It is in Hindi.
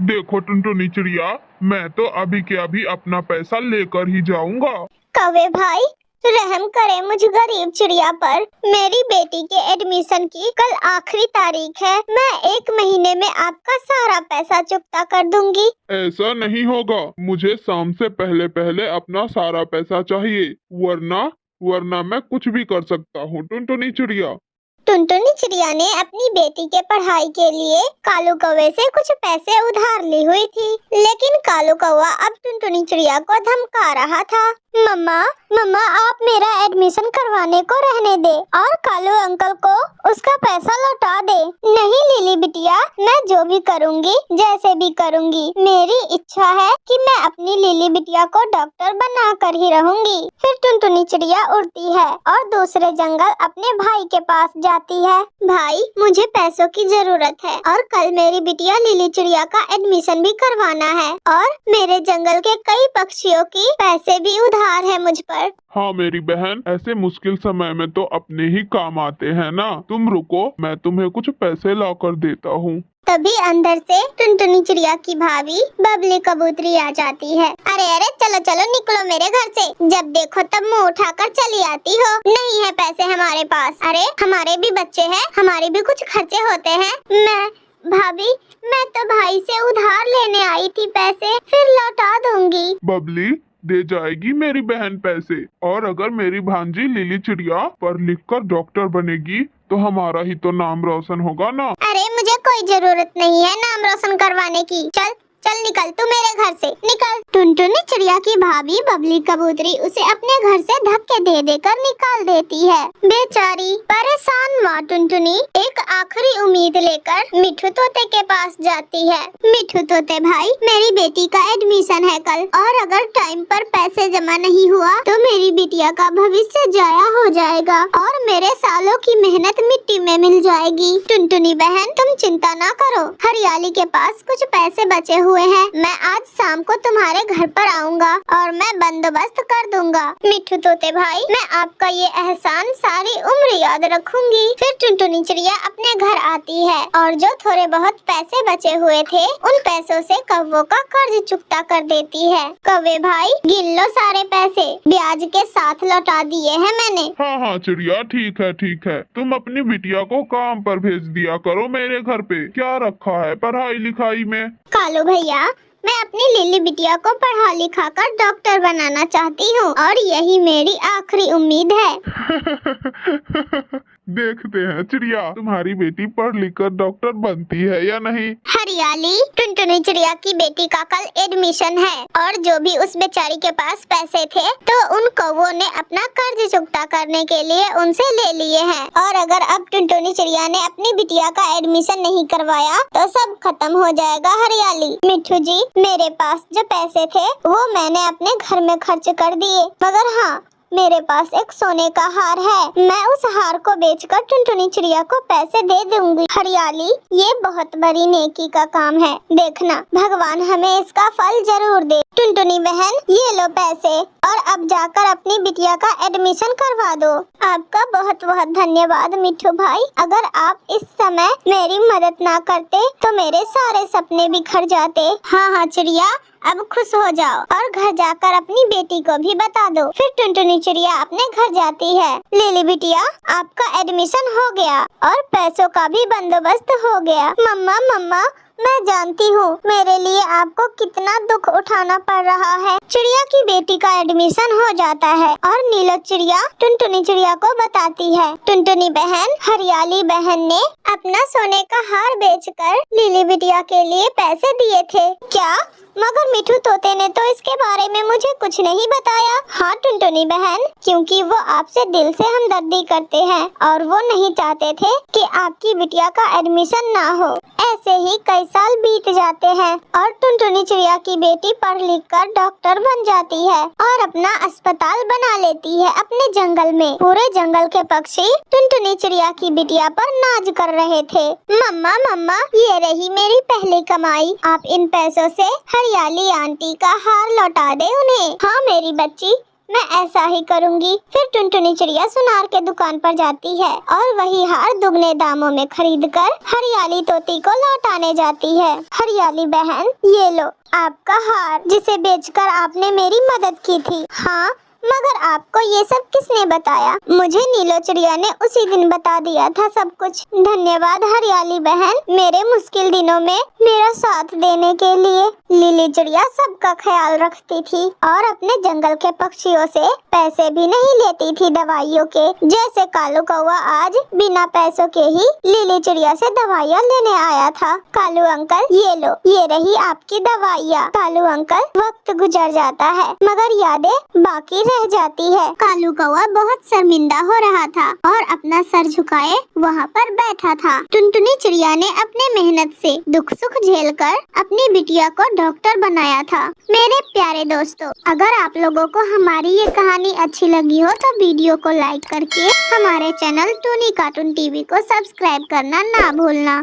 देखो टुनटुनी चिड़िया, मैं तो अभी के अभी अपना पैसा लेकर ही जाऊंगा। कौवे भाई रहम करे मुझ गरीब चिड़िया पर। मेरी बेटी के एडमिशन की कल आखिरी तारीख है। मैं 1 महीने में आपका सारा पैसा चुकता कर दूंगी। ऐसा नहीं होगा, मुझे शाम से पहले पहले अपना सारा पैसा चाहिए, वरना मैं कुछ भी कर सकता हूँ टुनटुनी चिड़िया। टुनटुनी चिड़िया ने अपनी बेटी के पढ़ाई के लिए कालू कौवे से कुछ पैसे उधार ली हुई थी, लेकिन कालू कौवा अब टुनटुनी चिड़िया को धमका रहा था। मम्मा मम्मा आप मेरा एडमिशन करवाने को रहने दे और कालू अंकल को उसका पैसा लौटा दे। नहीं लिली बिटिया, मैं जो भी करूँगी, जैसे भी करूँगी, मेरी इच्छा है कि मैं अपनी लिली बिटिया को डॉक्टर बना कर ही रहूँगी। फिर टुनटुनी चिड़िया उड़ती है और दूसरे जंगल अपने भाई के पास जाती है। भाई मुझे पैसों की जरूरत है और कल मेरी बिटिया लिली चिड़िया का एडमिशन भी करवाना है और मेरे जंगल के कई पक्षियों की पैसे भी उधार है मुझ पर। हाँ मेरी बहन, ऐसे मुश्किल समय में तो अपने ही काम आते हैं ना। तुम रुको, मैं तुम्हें कुछ पैसे ला कर देता हूँ। तभी अंदर से टुनटुनी चिड़िया की भाभी बबली कबूतरी आ जाती है। अरे अरे चलो चलो निकलो मेरे घर से, जब देखो तब मुंह उठाकर चली आती हो। नहीं है पैसे हमारे पास। अरे हमारे भी बच्चे हैं, हमारे भी कुछ खर्चे होते हैं। भाभी मैं तो भाई से उधार लेने आई थी पैसे, फिर लौटा दूंगी। बबली दे जाएगी मेरी बहन पैसे, और अगर मेरी भांजी लिली चिड़िया पढ़ लिख कर डॉक्टर बनेगी तो हमारा ही तो नाम रोशन होगा ना। अरे मुझे कोई जरूरत नहीं है नाम रोशन करवाने की। चल चल निकल तू मेरे घर से, निकल। टुनटुनी चिड़िया की भाभी बबली कबूतरी उसे अपने घर से धक्के दे देकर निकाल देती है। बेचारी परेशान माँ टुनटुनी एक आखिरी उम्मीद लेकर मिठू तोते के पास जाती है। मिठू तोते भाई, मेरी बेटी का एडमिशन है कल, और अगर टाइम पर पैसे जमा नहीं हुआ तो मेरी बिटिया का भविष्य जाया हो जाएगा और मेरे सालों की मेहनत मिट्टी में मिल जाएगी। टुनटुनी बहन तुम चिंता ना करो, हरियाली के पास कुछ पैसे बचे हुए हैं। मैं आज शाम को तुम्हारे घर पर आऊंगा और मैं बंदोबस्त कर दूंगा। मिठू तोते भाई, मैं आपका ये एहसान सारी उम्र याद रखूंगी। फिर टुनटुनी चिड़िया अपने घर आती है और जो थोड़े बहुत पैसे बचे हुए थे उन पैसों से कौवों का कर्ज चुकता कर देती है। कौवे भाई गिन लो सारे पैसे, ब्याज के साथ लौटा दिए हैं मैंने। हाँ हाँ चिड़िया, ठीक है, तुम अपनी बिटिया को काम पर भेज दिया करो मेरे घर पे। क्या रखा है पढ़ाई लिखाई में? कालू भैया, मैं अपनी लिली बिटिया को पढ़ा लिखा कर डॉक्टर बनाना चाहती हूँ और यही मेरी आखिरी उम्मीद है। देखते हैं चिड़िया, तुम्हारी बेटी पढ़ लिख कर डॉक्टर बनती है या नहीं। हरियाली, टुनटुनी चिड़िया की बेटी का कल एडमिशन है और जो भी उस बेचारी के पास पैसे थे तो उन कौवों ने अपना कर्ज चुकता करने के लिए उनसे ले लिए हैं। और अगर अब टुनटुनी चिड़िया ने अपनी बिटिया का एडमिशन नहीं करवाया तो सब खत्म हो जाएगा। हरियाली, मिठू जी, मेरे पास जो पैसे थे वो मैंने अपने घर में खर्च कर दिए, मगर हाँ मेरे पास एक सोने का हार है। मैं उस हार को बेचकर टुनटुनी चिड़िया को पैसे दे दूंगी। हरियाली, ये बहुत बड़ी नेकी का काम है, देखना भगवान हमें इसका फल जरूर दे। टुनटुनी बहन ये लो पैसे और अब जाकर अपनी बिटिया का एडमिशन करवा दो। आपका बहुत बहुत धन्यवाद मिठू भाई, अगर आप इस समय मेरी मदद ना करते तो मेरे सारे सपने बिखर जाते। हाँ हाँ चिड़िया, अब खुश हो जाओ और घर जाकर अपनी बेटी को भी बता दो। फिर टुनटुनी चिड़िया अपने घर जाती है। लिली बिटिया, आपका एडमिशन हो गया और पैसों का भी बंदोबस्त हो गया। मम्मा मैं जानती हूँ मेरे लिए आपको कितना दुख उठाना पड़ रहा है। चिड़िया की बेटी का एडमिशन हो जाता है और नीलो चिड़िया टुनटुनी चिड़िया को बताती है। टुनटुनी बहन, हरियाली बहन ने अपना सोने का हार बेचकर लिली बिटिया के लिए पैसे दिए थे। क्या? मगर मिठू तोते ने तो इसके बारे में मुझे कुछ नहीं बताया। हाँ टुनटुनी बहन, क्योंकि वो आपसे दिल से हमदर्दी करते हैं और वो नहीं चाहते थे कि आपकी बिटिया का एडमिशन ना हो। ऐसे ही कई साल बीत जाते हैं और टुनटुनी चिड़िया की बेटी पढ़ लिख कर डॉक्टर बन जाती है और अपना अस्पताल बना लेती है अपने जंगल में। पूरे जंगल के पक्षी टुनटुनी चिड़िया की बिटिया पर नाज कर रहे थे। मम्मा ये रही मेरी पहली कमाई, आप इन पैसों से हरियाली आंटी का हार लौटा दे उन्हें। हाँ मेरी बच्ची, मैं ऐसा ही करूँगी। फिर टुनटुनी चिड़िया सुनार के दुकान पर जाती है और वही हार दुगने दामों में खरीदकर हरियाली तोती को लौटाने जाती है। हरियाली बहन, ये लो आपका हार, जिसे बेचकर आपने मेरी मदद की थी। हाँ, मगर आपको ये सब किसने बताया? मुझे नीलो चिड़िया ने उसी दिन बता दिया था सब कुछ। धन्यवाद हरियाली बहन, मेरे मुश्किल दिनों में मेरा साथ देने के लिए। लीली चिड़िया सबका ख्याल रखती थी और अपने जंगल के पक्षियों से पैसे भी नहीं लेती थी दवाइयों के। जैसे कालू कौवा आज बिना पैसों के ही लीली चिड़िया से दवाइयाँ लेने आया था। कालू अंकल, ये लो, ये रही आपकी दवाइयाँ। कालू अंकल, वक्त गुजर जाता है मगर यादें बाकी रह जाती है। कालू कौवा बहुत शर्मिंदा हो रहा था और अपना सर झुकाए वहाँ पर बैठा था। टुनटुनी चिड़िया ने अपने मेहनत से दुख सुख झेलकर अपनी बिटिया को डॉक्टर बनाया था। मेरे प्यारे दोस्तों, अगर आप लोगों को हमारी ये कहानी अच्छी लगी हो तो वीडियो को लाइक करके हमारे चैनल टूनी कार्टून टीवी को सब्सक्राइब करना ना भूलना।